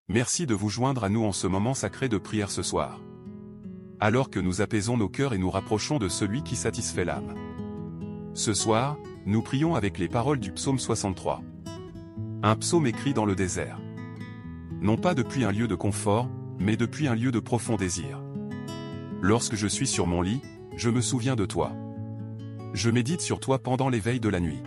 Merci de vous joindre à nous en ce moment sacré de prière ce soir. Alors que nous apaisons nos cœurs et nous rapprochons de celui qui satisfait l'âme. Ce soir, nous prions avec les paroles du psaume 63. Un psaume écrit dans le désert. Non pas depuis un lieu de confort, mais depuis un lieu de profond désir. Lorsque je suis sur mon lit, je me souviens de toi. Je médite sur toi pendant l'éveil de la nuit.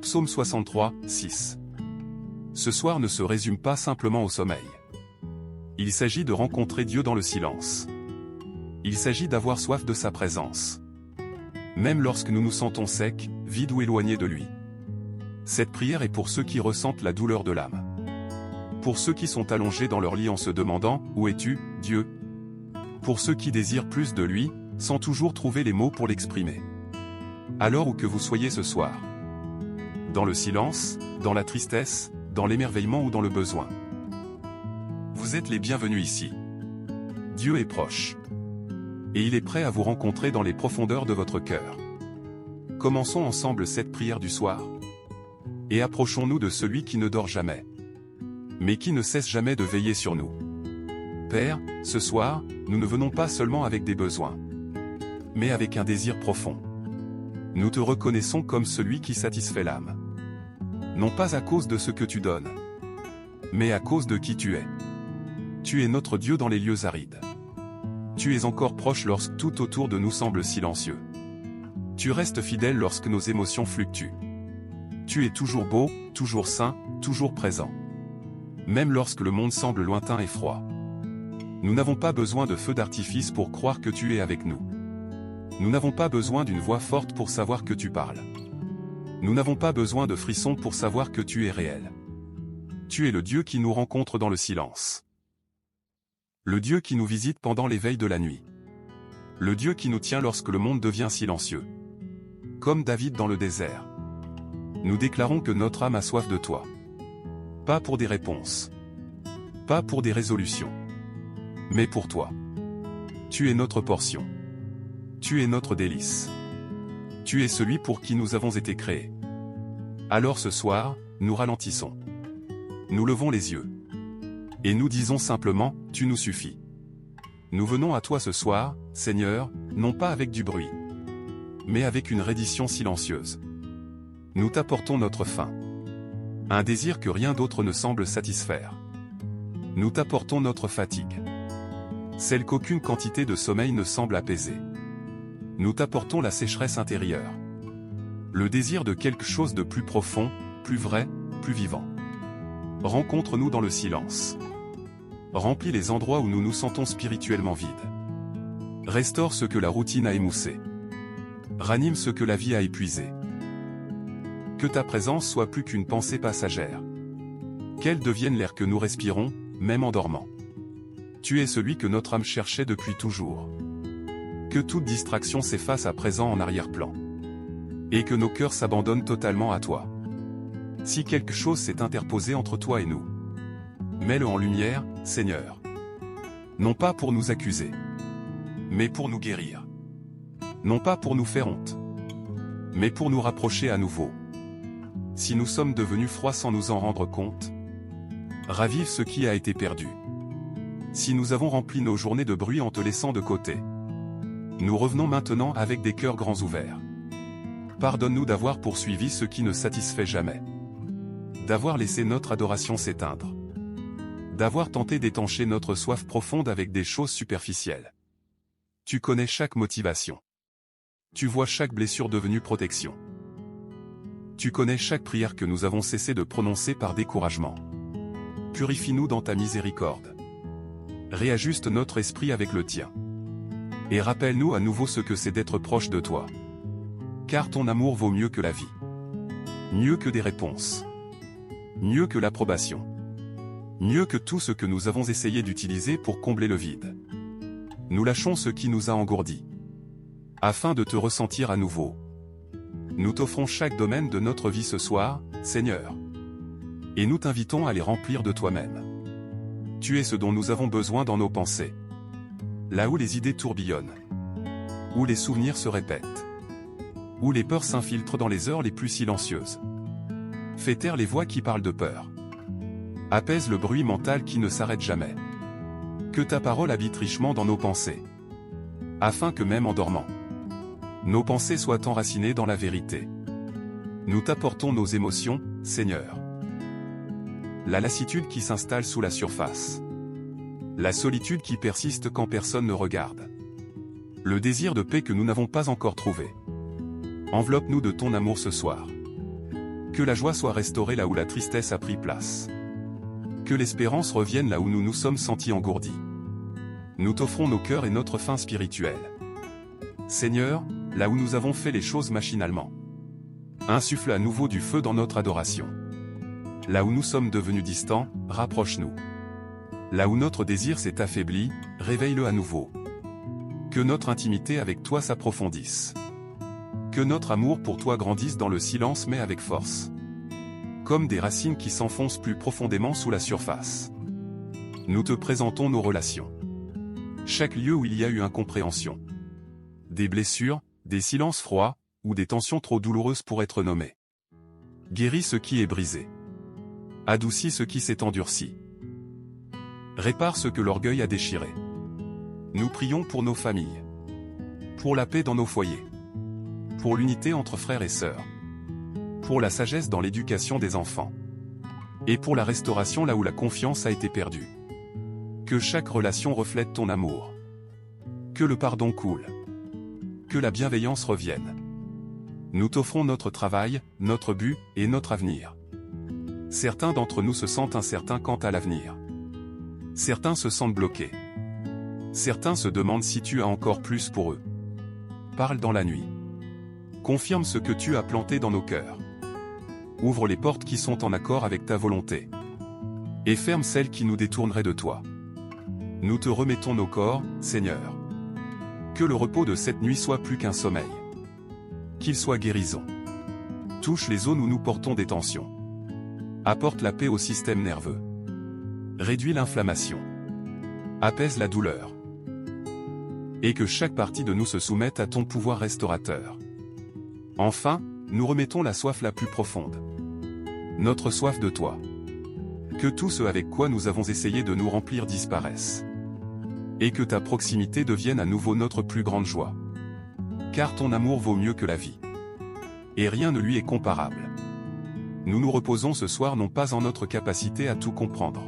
Psaume 63, 6. Ce soir ne se résume pas simplement au sommeil. Il s'agit de rencontrer Dieu dans le silence. Il s'agit d'avoir soif de sa présence. Même lorsque nous nous sentons secs, vides ou éloignés de lui. Cette prière est pour ceux qui ressentent la douleur de l'âme. Pour ceux qui sont allongés dans leur lit en se demandant « Où es-tu, Dieu ?» Pour ceux qui désirent plus de lui, sans toujours trouver les mots pour l'exprimer. Alors où que vous soyez ce soir. Dans le silence, dans la tristesse, dans l'émerveillement ou dans le besoin. Vous êtes les bienvenus ici. Dieu est proche. Et il est prêt à vous rencontrer dans les profondeurs de votre cœur. Commençons ensemble cette prière du soir. Et approchons-nous de celui qui ne dort jamais. Mais qui ne cesse jamais de veiller sur nous. Père, ce soir, nous ne venons pas seulement avec des besoins. Mais avec un désir profond. Nous te reconnaissons comme celui qui satisfait l'âme. Non pas à cause de ce que tu donnes, mais à cause de qui tu es. Tu es notre Dieu dans les lieux arides. Tu es encore proche lorsque tout autour de nous semble silencieux. Tu restes fidèle lorsque nos émotions fluctuent. Tu es toujours beau, toujours saint, toujours présent. Même lorsque le monde semble lointain et froid. Nous n'avons pas besoin de feux d'artifice pour croire que tu es avec nous. Nous n'avons pas besoin d'une voix forte pour savoir que tu parles. Nous n'avons pas besoin de frissons pour savoir que tu es réel. Tu es le Dieu qui nous rencontre dans le silence. Le Dieu qui nous visite pendant l'éveil de la nuit. Le Dieu qui nous tient lorsque le monde devient silencieux. Comme David dans le désert. Nous déclarons que notre âme a soif de toi. Pas pour des réponses. Pas pour des résolutions. Mais pour toi. Tu es notre portion. Tu es notre délice. Tu es celui pour qui nous avons été créés. Alors ce soir, nous ralentissons. Nous levons les yeux. Et nous disons simplement, tu nous suffis. Nous venons à toi ce soir, Seigneur, non pas avec du bruit, mais avec une reddition silencieuse. Nous t'apportons notre faim. Un désir que rien d'autre ne semble satisfaire. Nous t'apportons notre fatigue. Celle qu'aucune quantité de sommeil ne semble apaiser. Nous t'apportons la sécheresse intérieure. Le désir de quelque chose de plus profond, plus vrai, plus vivant. Rencontre-nous dans le silence. Remplis les endroits où nous nous sentons spirituellement vides. Restaure ce que la routine a émoussé. Ranime ce que la vie a épuisé. Que ta présence soit plus qu'une pensée passagère. Qu'elle devienne l'air que nous respirons, même en dormant. Tu es celui que notre âme cherchait depuis toujours. Que toute distraction s'efface à présent en arrière-plan. Et que nos cœurs s'abandonnent totalement à toi. Si quelque chose s'est interposé entre toi et nous, mets-le en lumière, Seigneur. Non pas pour nous accuser, mais pour nous guérir. Non pas pour nous faire honte, mais pour nous rapprocher à nouveau. Si nous sommes devenus froids sans nous en rendre compte, ravive ce qui a été perdu. Si nous avons rempli nos journées de bruit en te laissant de côté, nous revenons maintenant avec des cœurs grands ouverts. Pardonne-nous d'avoir poursuivi ce qui ne satisfait jamais. D'avoir laissé notre adoration s'éteindre. D'avoir tenté d'étancher notre soif profonde avec des choses superficielles. Tu connais chaque motivation. Tu vois chaque blessure devenue protection. Tu connais chaque prière que nous avons cessé de prononcer par découragement. Purifie-nous dans ta miséricorde. Réajuste notre esprit avec le tien. Et rappelle-nous à nouveau ce que c'est d'être proche de toi. Car ton amour vaut mieux que la vie. Mieux que des réponses. Mieux que l'approbation. Mieux que tout ce que nous avons essayé d'utiliser pour combler le vide. Nous lâchons ce qui nous a engourdis. Afin de te ressentir à nouveau. Nous t'offrons chaque domaine de notre vie ce soir, Seigneur. Et nous t'invitons à les remplir de toi-même. Tu es ce dont nous avons besoin dans nos pensées. Là où les idées tourbillonnent. Où les souvenirs se répètent. Où les peurs s'infiltrent dans les heures les plus silencieuses. Fais taire les voix qui parlent de peur. Apaise le bruit mental qui ne s'arrête jamais. Que ta parole habite richement dans nos pensées. Afin que même en dormant, nos pensées soient enracinées dans la vérité. Nous t'apportons nos émotions, Seigneur. La lassitude qui s'installe sous la surface. La solitude qui persiste quand personne ne regarde. Le désir de paix que nous n'avons pas encore trouvé. Enveloppe-nous de ton amour ce soir. Que la joie soit restaurée là où la tristesse a pris place. Que l'espérance revienne là où nous nous sommes sentis engourdis. Nous t'offrons nos cœurs et notre faim spirituelle. Seigneur, là où nous avons fait les choses machinalement. Insuffle à nouveau du feu dans notre adoration. Là où nous sommes devenus distants, rapproche-nous. Là où notre désir s'est affaibli, réveille-le à nouveau. Que notre intimité avec toi s'approfondisse. Que notre amour pour toi grandisse dans le silence mais avec force. Comme des racines qui s'enfoncent plus profondément sous la surface. Nous te présentons nos relations. Chaque lieu où il y a eu incompréhension. Des blessures, des silences froids, ou des tensions trop douloureuses pour être nommées. Guéris ce qui est brisé. Adoucis ce qui s'est endurci. Répare ce que l'orgueil a déchiré. Nous prions pour nos familles. Pour la paix dans nos foyers. Pour l'unité entre frères et sœurs. Pour la sagesse dans l'éducation des enfants. Et pour la restauration là où la confiance a été perdue. Que chaque relation reflète ton amour. Que le pardon coule. Que la bienveillance revienne. Nous t'offrons notre travail, notre but, et notre avenir. Certains d'entre nous se sentent incertains quant à l'avenir. Certains se sentent bloqués. Certains se demandent si tu as encore plus pour eux. Parle dans la nuit. Confirme ce que tu as planté dans nos cœurs. Ouvre les portes qui sont en accord avec ta volonté. Et ferme celles qui nous détourneraient de toi. Nous te remettons nos corps, Seigneur. Que le repos de cette nuit soit plus qu'un sommeil. Qu'il soit guérison. Touche les zones où nous portons des tensions. Apporte la paix au système nerveux. Réduis l'inflammation. Apaise la douleur. Et que chaque partie de nous se soumette à ton pouvoir restaurateur. Enfin, nous remettons la soif la plus profonde. Notre soif de toi. Que tout ce avec quoi nous avons essayé de nous remplir disparaisse. Et que ta proximité devienne à nouveau notre plus grande joie. Car ton amour vaut mieux que la vie. Et rien ne lui est comparable. Nous nous reposons ce soir non pas en notre capacité à tout comprendre,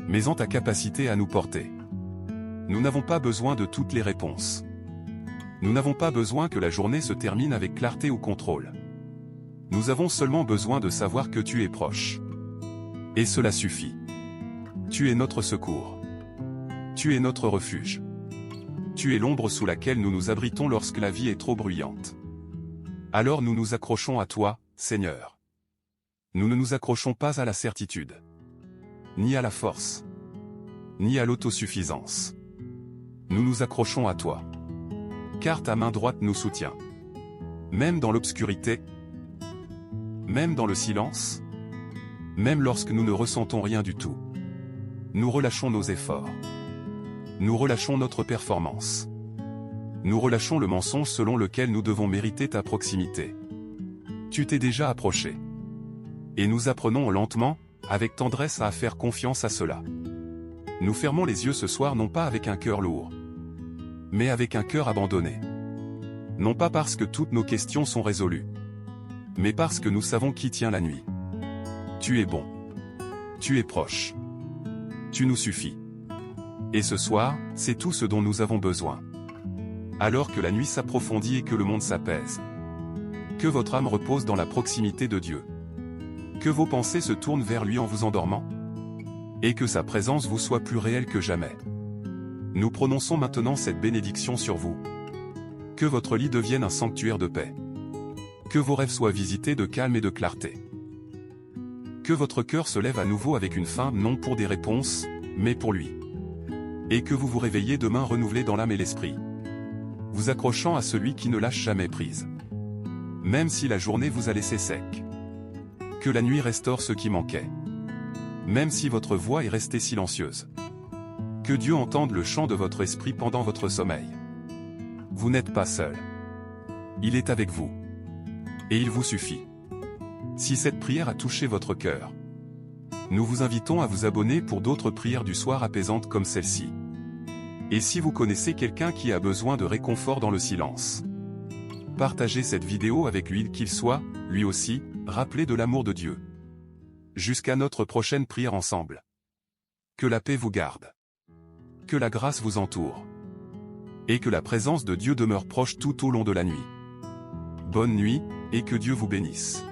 mais en ta capacité à nous porter. Nous n'avons pas besoin de toutes les réponses. Nous n'avons pas besoin que la journée se termine avec clarté ou contrôle. Nous avons seulement besoin de savoir que tu es proche. Et cela suffit. Tu es notre secours. Tu es notre refuge. Tu es l'ombre sous laquelle nous nous abritons lorsque la vie est trop bruyante. Alors nous nous accrochons à toi, Seigneur. Nous ne nous accrochons pas à la certitude, ni à la force, ni à l'autosuffisance. Nous nous accrochons à toi. Car ta main droite nous soutient. Même dans l'obscurité, même dans le silence, même lorsque nous ne ressentons rien du tout. Nous relâchons nos efforts. Nous relâchons notre performance. Nous relâchons le mensonge selon lequel nous devons mériter ta proximité. Tu t'es déjà approché. Et nous apprenons lentement, avec tendresse à faire confiance à cela. Nous fermons les yeux ce soir non pas avec un cœur lourd, mais avec un cœur abandonné. Non pas parce que toutes nos questions sont résolues, mais parce que nous savons qui tient la nuit. Tu es bon. Tu es proche. Tu nous suffis. Et ce soir, c'est tout ce dont nous avons besoin. Alors que la nuit s'approfondit et que le monde s'apaise. Que votre âme repose dans la proximité de Dieu. Que vos pensées se tournent vers lui en vous endormant. Et que sa présence vous soit plus réelle que jamais. Nous prononçons maintenant cette bénédiction sur vous. Que votre lit devienne un sanctuaire de paix. Que vos rêves soient visités de calme et de clarté. Que votre cœur se lève à nouveau avec une faim non pour des réponses, mais pour lui. Et que vous vous réveillez demain renouvelé dans l'âme et l'esprit. Vous accrochant à celui qui ne lâche jamais prise. Même si la journée vous a laissé sec. Que la nuit restaure ce qui manquait. Même si votre voix est restée silencieuse. Que Dieu entende le chant de votre esprit pendant votre sommeil. Vous n'êtes pas seul. Il est avec vous. Et il vous suffit. Si cette prière a touché votre cœur, Nous vous invitons à vous abonner pour d'autres prières du soir apaisantes comme celle-ci. Et si vous connaissez quelqu'un qui a besoin de réconfort dans le silence, partagez cette vidéo avec lui, qu'il soit, lui aussi, rappelé de l'amour de Dieu. Jusqu'à notre prochaine prière ensemble. Que la paix vous garde. Que la grâce vous entoure. Et que la présence de Dieu demeure proche tout au long de la nuit. Bonne nuit, et que Dieu vous bénisse.